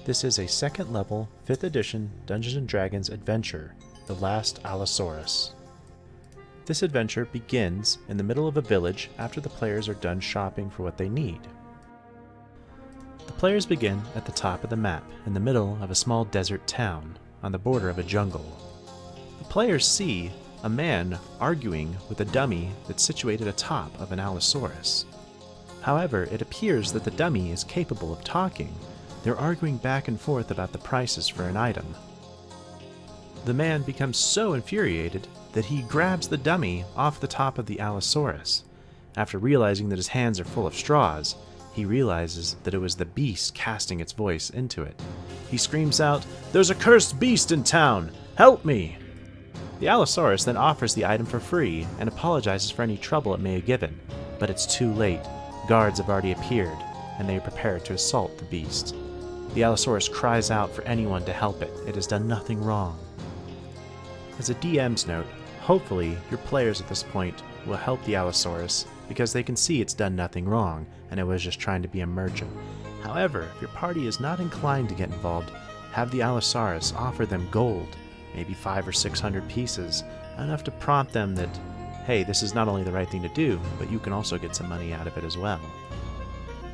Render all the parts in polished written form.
This is a second level, 5th edition Dungeons & Dragons adventure, The Last Allosaurus. This adventure begins in the middle of a village after the players are done shopping for what they need. The players begin at the top of the map, in the middle of a small desert town, on the border of a jungle. The players see a man arguing with a dummy that's situated atop of an Allosaurus. However, it appears that the dummy is capable of talking. They're arguing back and forth about the prices for an item. The man becomes so infuriated that he grabs the dummy off the top of the Allosaurus. After realizing that his hands are full of straws, he realizes that it was the beast casting its voice into it. He screams out, "There's a cursed beast in town! Help me!" The Allosaurus then offers the item for free and apologizes for any trouble it may have given, but it's too late. Guards have already appeared, and they are prepared to assault the beast. The Allosaurus cries out for anyone to help it. It has done nothing wrong. As a DM's note, hopefully your players at this point will help the Allosaurus because they can see it's done nothing wrong and it was just trying to be a merchant. However, if your party is not inclined to get involved, have the Allosaurus offer them gold, maybe 500 or 600 pieces, enough to prompt them that, hey, this is not only the right thing to do, but you can also get some money out of it as well.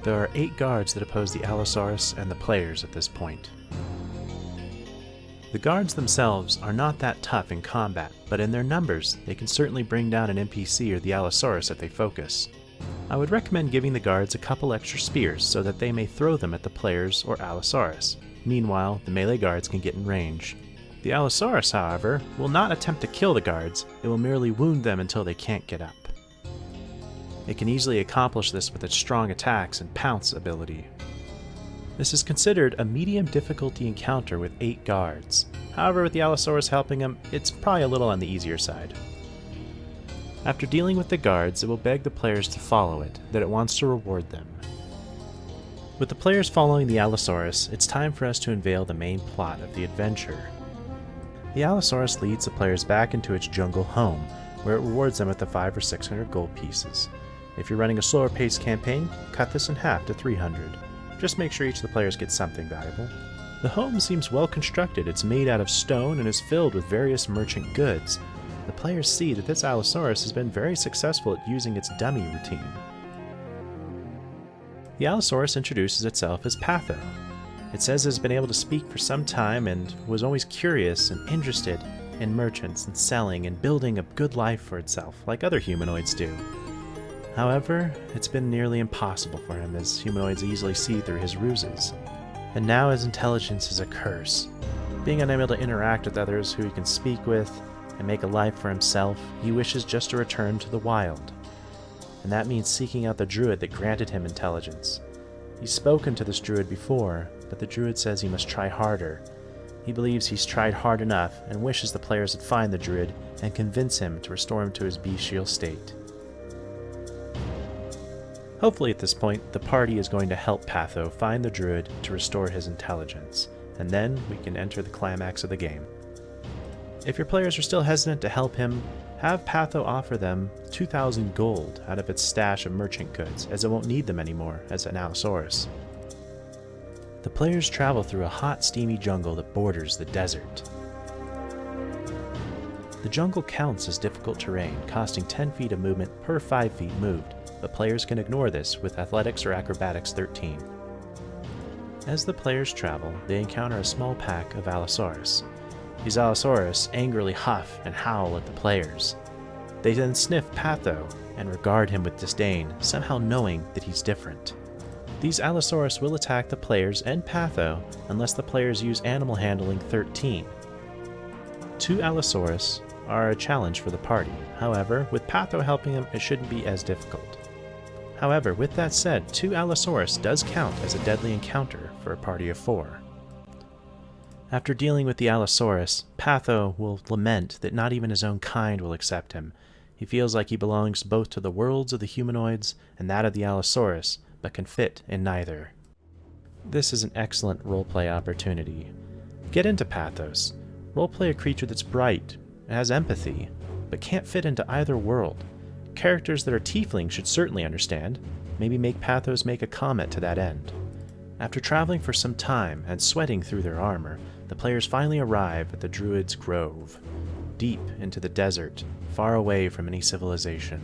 There are 8 guards that oppose the Allosaurus and the players at this point. The guards themselves are not that tough in combat, but in their numbers, they can certainly bring down an NPC or the Allosaurus if they focus. I would recommend giving the guards a couple extra spears so that they may throw them at the players or Allosaurus. Meanwhile, the melee guards can get in range. The Allosaurus, however, will not attempt to kill the guards, it will merely wound them until they can't get up. It can easily accomplish this with its strong attacks and pounce ability. This is considered a medium difficulty encounter with 8 guards. However, with the Allosaurus helping him, it's probably a little on the easier side. After dealing with the guards, it will beg the players to follow it, that it wants to reward them. With the players following the Allosaurus, it's time for us to unveil the main plot of the adventure. The Allosaurus leads the players back into its jungle home, where it rewards them with the 500 or 600 gold pieces. If you're running a slower paced campaign, cut this in half to 300. Just make sure each of the players gets something valuable. The home seems well constructed. It's made out of stone and is filled with various merchant goods. The players see that this Allosaurus has been very successful at using its dummy routine. The Allosaurus introduces itself as Patho. It says it has been able to speak for some time and was always curious and interested in merchants and selling and building a good life for itself, like other humanoids do. However, it's been nearly impossible for him, as humanoids easily see through his ruses. And now his intelligence is a curse. Being unable to interact with others who he can speak with and make a life for himself, he wishes just to return to the wild. And that means seeking out the druid that granted him intelligence. He's spoken to this druid before, but the druid says he must try harder. He believes he's tried hard enough and wishes the players would find the druid and convince him to restore him to his bestial state. Hopefully at this point, the party is going to help Patho find the druid to restore his intelligence, and then we can enter the climax of the game. If your players are still hesitant to help him, have Patho offer them 2,000 gold out of its stash of merchant goods, as it won't need them anymore as an Allosaurus. The players travel through a hot, steamy jungle that borders the desert. The jungle counts as difficult terrain, costing 10 feet of movement per 5 feet moved, but players can ignore this with Athletics or Acrobatics 13. As the players travel, they encounter a small pack of Allosaurus. These Allosaurus angrily huff and howl at the players. They then sniff Patho and regard him with disdain, somehow knowing that he's different. These Allosaurus will attack the players and Patho unless the players use Animal Handling 13. 2 Allosaurus are a challenge for the party. However, with Patho helping them, it shouldn't be as difficult. However, with that said, 2 Allosaurus does count as a deadly encounter for a party of 4. After dealing with the Allosaurus, Patho will lament that not even his own kind will accept him. He feels like he belongs both to the worlds of the humanoids and that of the Allosaurus, but can fit in neither. This is an excellent roleplay opportunity. Get into Pathos. Roleplay a creature that's bright, has empathy, but can't fit into either world. Characters that are tieflings should certainly understand. Maybe make Pathos make a comment to that end. After traveling for some time and sweating through their armor, the players finally arrive at the Druid's Grove, deep into the desert, far away from any civilization.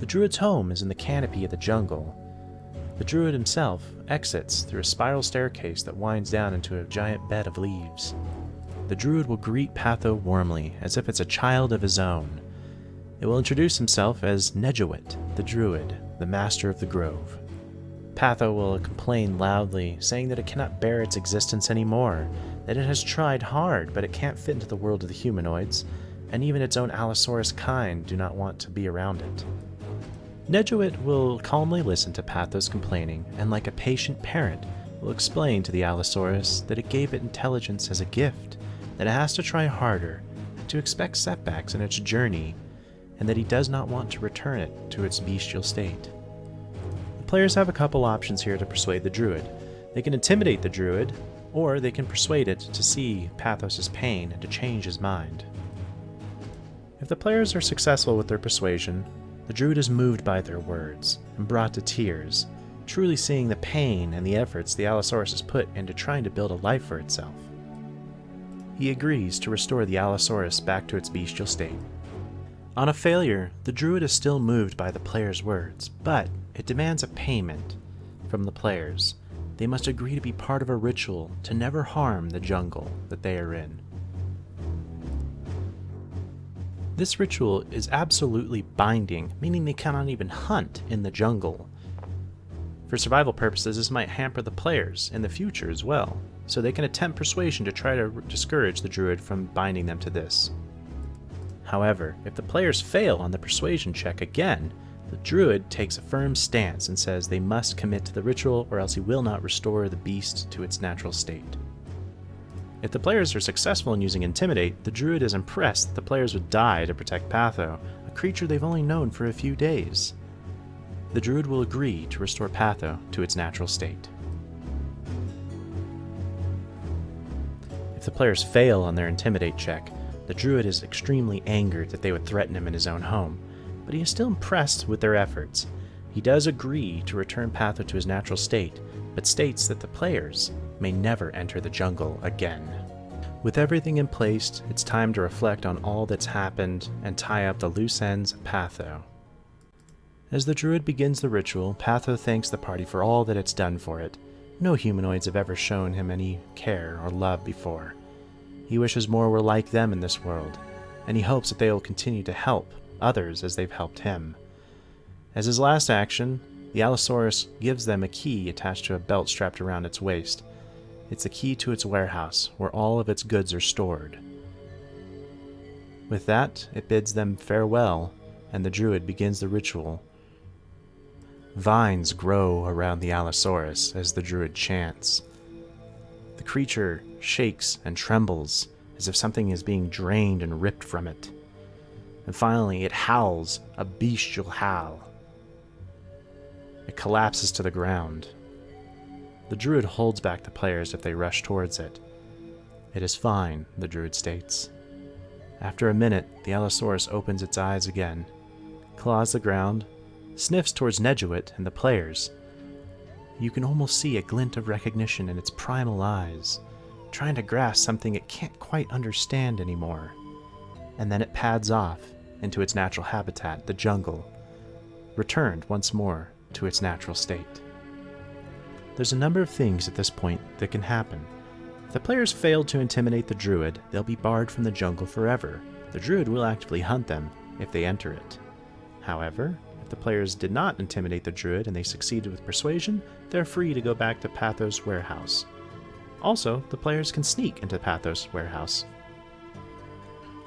The Druid's home is in the canopy of the jungle. The Druid himself exits through a spiral staircase that winds down into a giant bed of leaves. The Druid will greet Patho warmly, as if it's a child of his own. It will introduce himself as Nejowit, the Druid, the master of the grove. Patho will complain loudly, saying that it cannot bear its existence anymore, that it has tried hard, but it can't fit into the world of the humanoids, and even its own Allosaurus kind do not want to be around it. Nejowit will calmly listen to Patho's complaining, and like a patient parent, will explain to the Allosaurus that it gave it intelligence as a gift, that it has to try harder, and to expect setbacks in its journey, and that he does not want to return it to its bestial state. The players have a couple options here to persuade the Druid. They can intimidate the Druid, or they can persuade it to see Pathos' pain and to change his mind. If the players are successful with their persuasion, the Druid is moved by their words and brought to tears, truly seeing the pain and the efforts the Allosaurus has put into trying to build a life for itself. He agrees to restore the Allosaurus back to its bestial state. On a failure, the Druid is still moved by the players' words, but it demands a payment from the players. They must agree to be part of a ritual to never harm the jungle that they are in. This ritual is absolutely binding, meaning they cannot even hunt in the jungle. For survival purposes, this might hamper the players in the future as well, so they can attempt persuasion to try to discourage the Druid from binding them to this. However, if the players fail on the persuasion check again, the Druid takes a firm stance and says they must commit to the ritual or else he will not restore the beast to its natural state. If the players are successful in using Intimidate, the Druid is impressed that the players would die to protect Patho, a creature they've only known for a few days. The Druid will agree to restore Patho to its natural state. If the players fail on their Intimidate check, the Druid is extremely angered that they would threaten him in his own home, but he is still impressed with their efforts. He does agree to return Patho to his natural state, but states that the players may never enter the jungle again. With everything in place, it's time to reflect on all that's happened and tie up the loose ends of Patho. As the Druid begins the ritual, Patho thanks the party for all that it's done for it. No humanoids have ever shown him any care or love before. He wishes more were like them in this world, and he hopes that they will continue to help others as they've helped him. As his last action, the Allosaurus gives them a key attached to a belt strapped around its waist. It's the key to its warehouse, where all of its goods are stored. With that, it bids them farewell, and the Druid begins the ritual. Vines grow around the Allosaurus as the Druid chants. The creature shakes and trembles as if something is being drained and ripped from it. And finally, it howls a bestial howl. It collapses to the ground. The Druid holds back the players if they rush towards it. It is fine, the Druid states. After a minute, the Allosaurus opens its eyes again, claws the ground, sniffs towards Nejowit and the players. You can almost see a glint of recognition in its primal eyes, trying to grasp something it can't quite understand anymore. And then it pads off into its natural habitat, the jungle, returned once more to its natural state. There's a number of things at this point that can happen. If the players fail to intimidate the Druid, they'll be barred from the jungle forever. The Druid will actively hunt them if they enter it. However, if the players did not intimidate the Druid and they succeeded with persuasion, they're free to go back to Patho's warehouse. Also, the players can sneak into Patho's warehouse.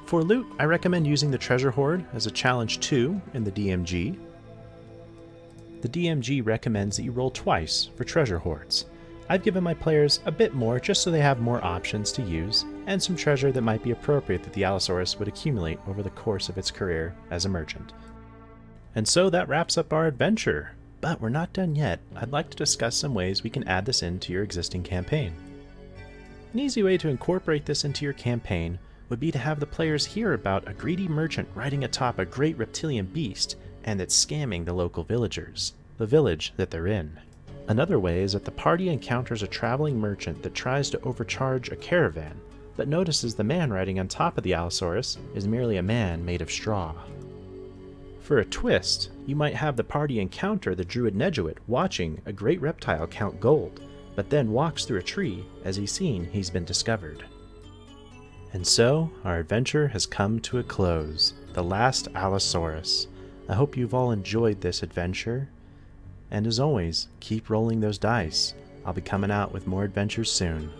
For loot, I recommend using the Treasure Hoard as a challenge 2 in the DMG. The DMG recommends that you roll twice for treasure hoards. I've given my players a bit more just so they have more options to use, and some treasure that might be appropriate that the Allosaurus would accumulate over the course of its career as a merchant. And so that wraps up our adventure. But we're not done yet. I'd like to discuss some ways we can add this into your existing campaign. An easy way to incorporate this into your campaign would be to have the players hear about a greedy merchant riding atop a great reptilian beast and that's scamming the local villagers, the village that they're in. Another way is that the party encounters a traveling merchant that tries to overcharge a caravan, but notices the man riding on top of the Allosaurus is merely a man made of straw. For a twist, you might have the party encounter the Druid Nejowit watching a great reptile count gold, but then walks through a tree as he's seen he's been discovered. And so, our adventure has come to a close, the last Allosaurus. I hope you've all enjoyed this adventure, and as always, keep rolling those dice. I'll be coming out with more adventures soon.